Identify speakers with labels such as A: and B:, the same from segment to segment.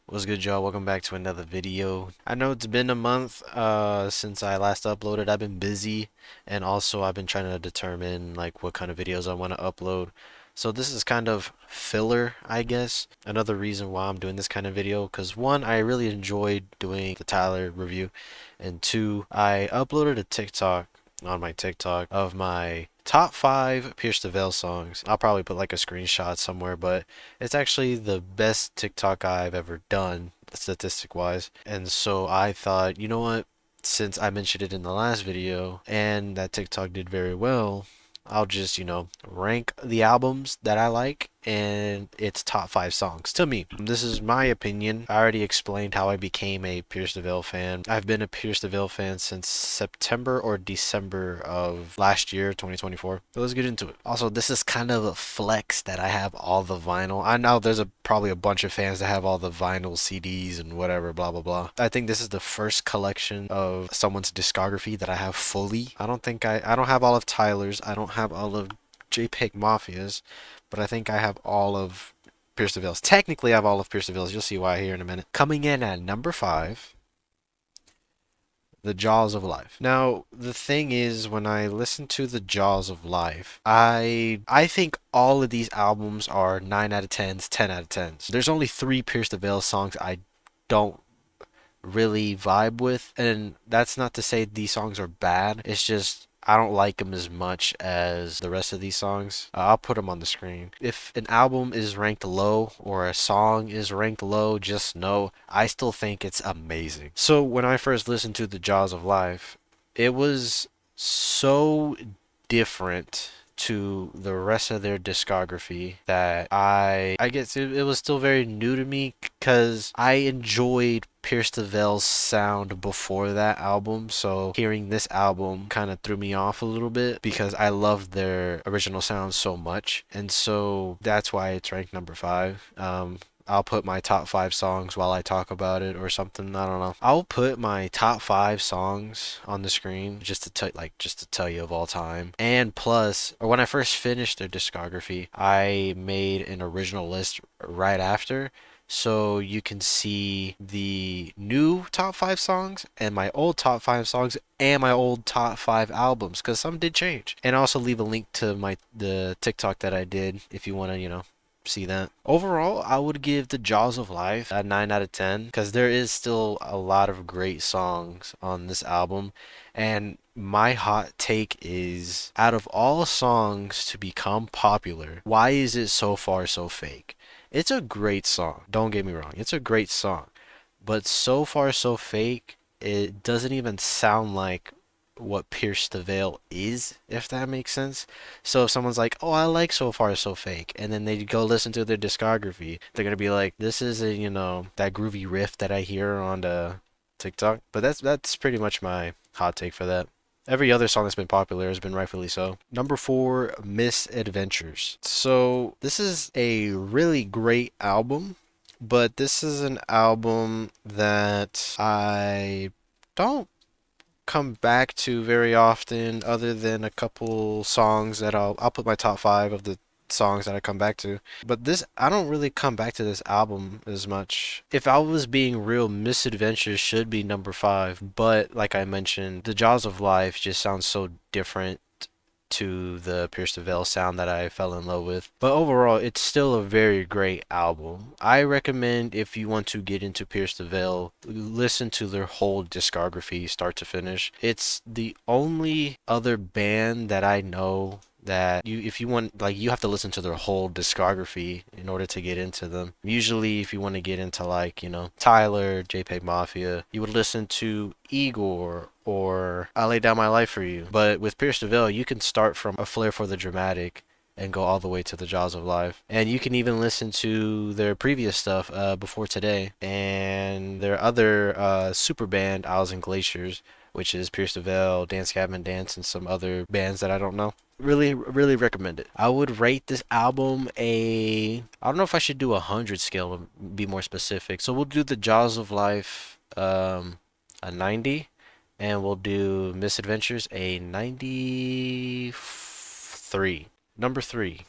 A: What's good, y'all? Welcome back to another video. I know it's been a month since I last uploaded. I've been busy, and also I've been trying to determine like what kind of videos I want to upload. So this is kind of filler, I guess. Another reason why I'm doing this kind of video, because one, I really enjoyed doing the Tyler review, and two, I uploaded a TikTok on my TikTok of my top five Pierce the Veil songs. I'll probably put like a screenshot somewhere, but it's actually the best TikTok I've ever done, statistic wise. And so I thought, you know what? Since I mentioned it in the last video and that TikTok did very well, I'll just, rank the albums that I like and its top five songs to me. This is my opinion. I already explained how I became a Pierce the Veil fan. I've been a Pierce the Veil fan since September or December of last year, 2024. So let's get into it. Also, this is kind of a flex that I have all the vinyl. I know there's probably a bunch of fans that have all the vinyl CDs and whatever, blah blah blah. I think this is the first collection of someone's discography that I have fully. I don't have all of Tyler's. I don't have all of JPEG Mafia's, but I think I have all of Pierce the Veil's. Technically, I have all of Pierce the Veil's. You'll see why here in a minute. Coming in at number five, The Jaws of Life. Now, the thing is, when I listen to The Jaws of Life, I think all of these albums are 9 out of 10s, 10 out of 10s. There's only three Pierce the Veil songs I don't really vibe with, and that's not to say these songs are bad. It's just I don't like them as much as the rest of these songs. I'll put them on the screen. If an album is ranked low or a song is ranked low, just know I still think it's amazing. So when I first listened to The Jaws of Life, it was so different to the rest of their discography that I guess it was still very new to me because I enjoyed Pierce the Veil's sound before that album, so hearing this album kind of threw me off a little bit because I loved their original sound so much, and so that's why it's ranked number five. I'll put my top five songs while I talk about it or something. I don't know. I'll put my top five songs on the screen just to tell you of all time. And plus, or when I first finished their discography, I made an original list right after. So you can see the new top five songs and my old top five songs and my old top five albums because some did change. And I also leave a link to the TikTok that I did if you want to, see that. Overall, I would give The Jaws of Life a 9 out of 10 because there is still a lot of great songs on this album. And my hot take is out of all songs to become popular, why is it so far so fake? It's a great song. Don't get me wrong. It's a great song. But so far so fake, it doesn't even sound like what Pierce the Veil is, if that makes sense. So if someone's like, "Oh, I like So Far So Fake," and then they go listen to their discography, they're gonna be like, "This is a, that groovy riff that I hear on the TikTok." But that's pretty much my hot take for that. Every other song that's been popular has been rightfully so. Number four, Misadventures. So this is a really great album, but this is an album that I don't come back to very often other than a couple songs that I'll put my top five of the songs that I come back to. But this I don't really come back to this album as much. If I was being real, Misadventures should be number five, but like I mentioned, The Jaws of Life just sounds so different to the Pierce the Veil sound that I fell in love with. But overall, it's still a very great album. I recommend if you want to get into Pierce the Veil, listen to their whole discography start to finish. It's the only other band that I know that if you want, like, you have to listen to their whole discography in order to get into them. Usually if you want to get into, like, Tyler, JPEG Mafia, you would listen to Igor or I Lay Down My Life for You. But with Pierce the Veil, you can start from A Flair for the Dramatic and go all the way to The Jaws of Life. And you can even listen to their previous stuff, Before Today, and their other super band, Isles and Glaciers, which is Pierce the Veil, Dance Gavin Dance, and some other bands that I don't know. Really, really recommend it. I would rate this album I don't know if I should do 100 scale or be more specific. So we'll do The Jaws of Life, a 90, and we'll do Misadventures a 93. Number three,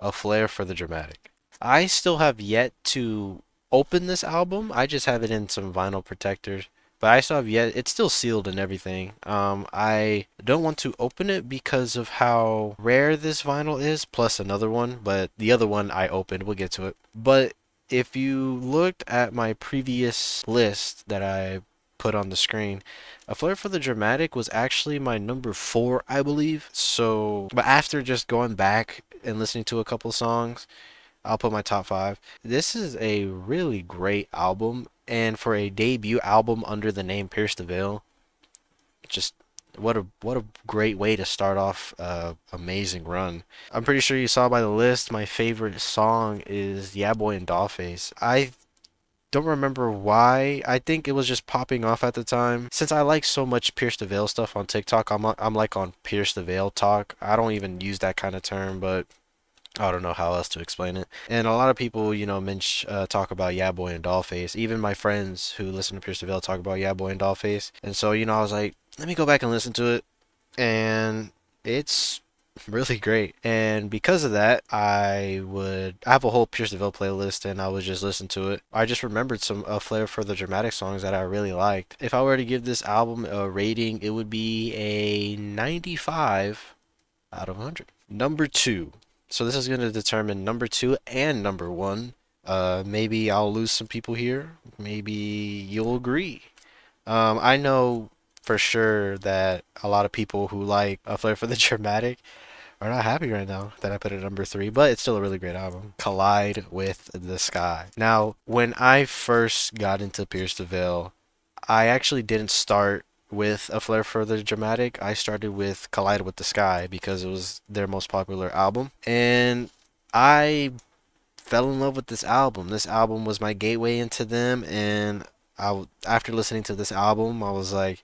A: A Flair for the Dramatic. I still have yet to opened this album. I just have it in some vinyl protectors. But I still have yet, it's still sealed and everything. I don't want to open it because of how rare this vinyl is, plus another one, but the other one I opened. We'll get to it. But if you looked at my previous list that I put on the screen, A Flair for the Dramatic was actually my number four, I believe. So, but after just going back and listening to a couple songs, I'll put my top five. This is a really great album, and for a debut album under the name Pierce the Veil, just what a great way to start off a amazing run. I'm pretty sure you saw by the list my favorite song is Yeah Boy and Dollface. I don't remember why. I think it was just popping off at the time. Since I like so much Pierce the Veil stuff on TikTok, I'm like on Pierce the Veil talk. I don't even use that kind of term, but I don't know how else to explain it. And a lot of people, talk about Yeah Boy and Dollface. Even my friends who listen to Pierce the Veil talk about Yeah Boy and Dollface. And so, I was like, let me go back and listen to it. And it's really great. And because of that, I have a whole Pierce the Veil playlist, and I would just listen to it. I just remembered some A Flair for the Dramatic songs that I really liked. If I were to give this album a rating, it would be a 95 out of 100. Number two. So this is going to determine number two and number one. Maybe I'll lose some people here. Maybe you'll agree. I know for sure that a lot of people who like A Flair for the Dramatic are not happy right now that I put it at number three, but it's still a really great album. Collide with the Sky. Now, when I first got into Pierce the Veil, I actually didn't start with A Flair for the Dramatic. I started with Collide with the Sky because it was their most popular album. And I fell in love with this album. This album was my gateway into them. And after listening to this album, I was like,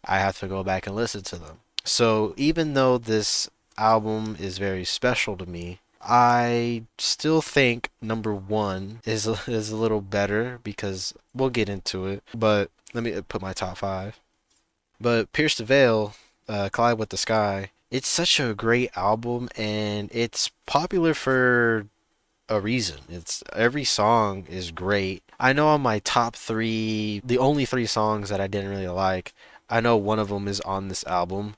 A: I have to go back and listen to them. So even though this album is very special to me, I still think number one is a little better because we'll get into it. But let me put my top five. But Pierce the Veil, Collide with the Sky, it's such a great album and it's popular for a reason. It's every song is great. I know on my top three, the only three songs that I didn't really like, I know one of them is on this album,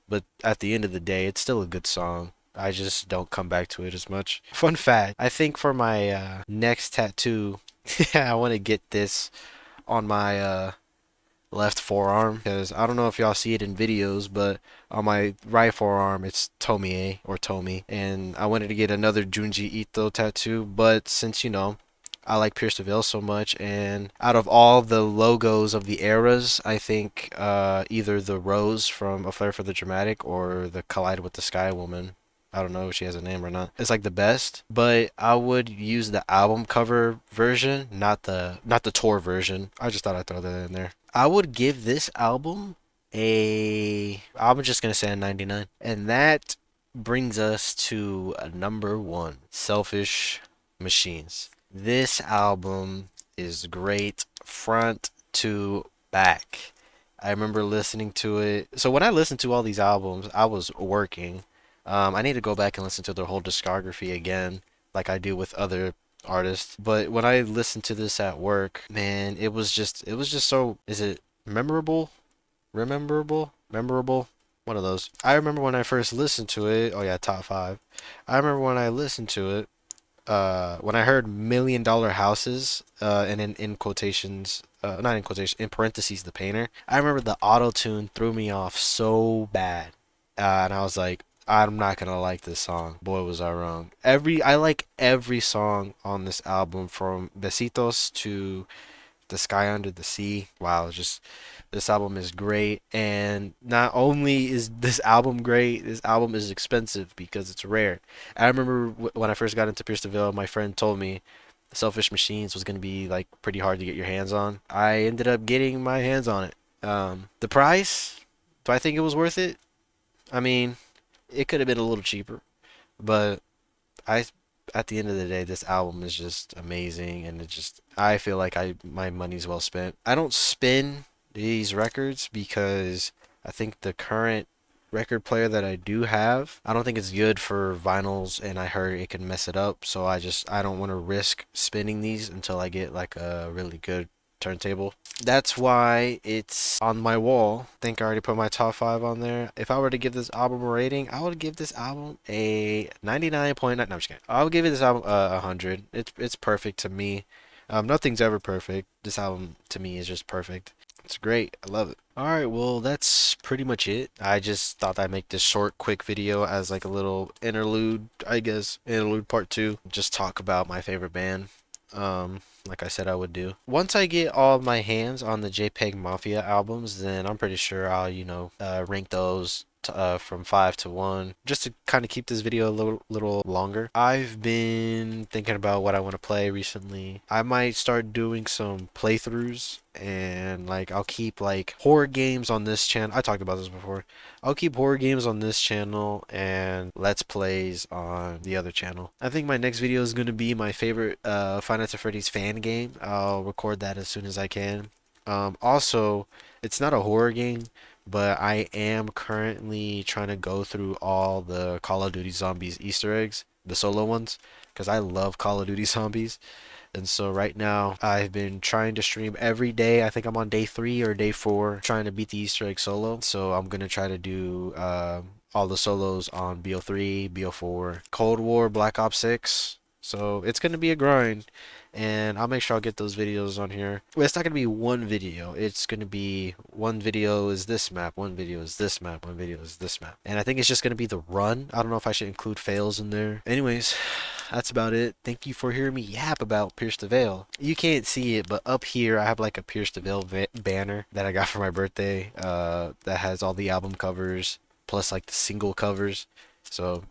A: but at the end of the day, it's still a good song. I just don't come back to it as much. Fun fact, I think for my next tattoo, I want to get this on my left forearm because I don't know if y'all see it in videos, but on my right forearm it's Tomie or Tomi, and I wanted to get another Junji Ito tattoo, but since I like Pierce the Veil so much, and out of all the logos of the eras, I think either the Rose from A Flair for the Dramatic or the Collide with the Sky woman. I don't know if she has a name or not. It's like the best, but I would use the album cover version, not the tour version. I just thought I'd throw that in there. I would give this album I'm just gonna say a 99. And that brings us to a number one, Selfish Machines. This album is great front to back. I remember listening to it. So when I listened to all these albums, I was working. I need to go back and listen to their whole discography again, like I do with other artists. But when I listened to this at work, man, it was just so, is it memorable? Memorable? One of those. I remember when I first listened to it. Oh yeah, top five. I remember when I listened to it. When I heard Million Dollar Houses, and in quotations, not in quotation, in parentheses, the painter. I remember the auto tune threw me off so bad, and I was like, I'm not gonna like this song. Boy, was I wrong. I like every song on this album, from Besitos to The Sky Under the Sea. Wow, just this album is great. And not only is this album great, this album is expensive because it's rare. I remember when I first got into Pierce the Veil, my friend told me Selfish Machines was going to be like pretty hard to get your hands on. I ended up getting my hands on it. The price, do I think it was worth it? I mean, it could have been a little cheaper, but I at the end of the day, this album is just amazing, and I feel like I my money's well spent. I don't spin these records because I think the current record player that I do have, I don't think it's good for vinyls, and I heard it can mess it up. So I don't want to risk spinning these until I get like a really good turntable. That's why it's on my wall. I think I already put my top five on there. If I were to give this album a rating, I would give this album a 99.9. No, I'm just kidding. I would give it this album a 100. It's perfect to me. Nothing's ever perfect. This album to me is just perfect. It's great. I love it. Alright, well, that's pretty much it. I just thought I'd make this short, quick video as like a little interlude, I guess. Interlude part two. Just talk about my favorite band. Like I said I would do. Once I get all my hands on the JPEG Mafia albums, then I'm pretty sure I'll, rank those from 5 to 1, just to kind of keep this video a little longer. I've been thinking about what I want to play recently. I might start doing some playthroughs, and like I'll keep like horror games on this channel. I talked about this before. I'll keep horror games on this channel and let's plays on the other channel. I think my next video is going to be my favorite Five Nights at Freddy's fan game. I'll record that as soon as I can. Also, it's not a horror game, but I am currently trying to go through all the Call of Duty Zombies Easter eggs, the solo ones, because I love Call of Duty Zombies. And so right now I've been trying to stream every day. I think I'm on day 3 or day 4 trying to beat the Easter egg solo. So I'm gonna try to do all the solos on BO3, BO4, Cold War, Black Ops 6. So it's gonna be a grind, and I'll make sure I'll get those videos on here. Well, it's not gonna be one video. It's gonna be one video is this map, one video is this map, one video is this map. And I think it's just gonna be the run. I don't know if I should include fails in there. Anyways, that's about it. Thank you for hearing me yap about Pierce the Veil. You can't see it, but up here I have like a Pierce the Veil banner that I got for my birthday. That has all the album covers plus like the single covers. So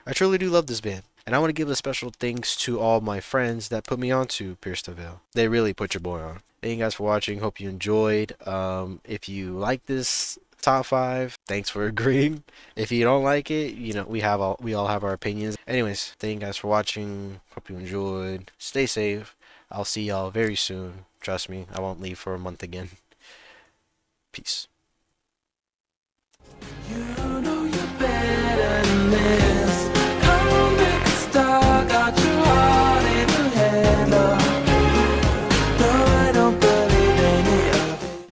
A: I truly do love this band. And I want to give a special thanks to all my friends that put me onto Pierce the Veil. They really put your boy on. Thank you guys for watching. Hope you enjoyed. If you like this top 5, thanks for agreeing. If you don't like it, we all have our opinions. Anyways, thank you guys for watching. Hope you enjoyed. Stay safe. I'll see y'all very soon. Trust me, I won't leave for a month again. Peace. You know you're better than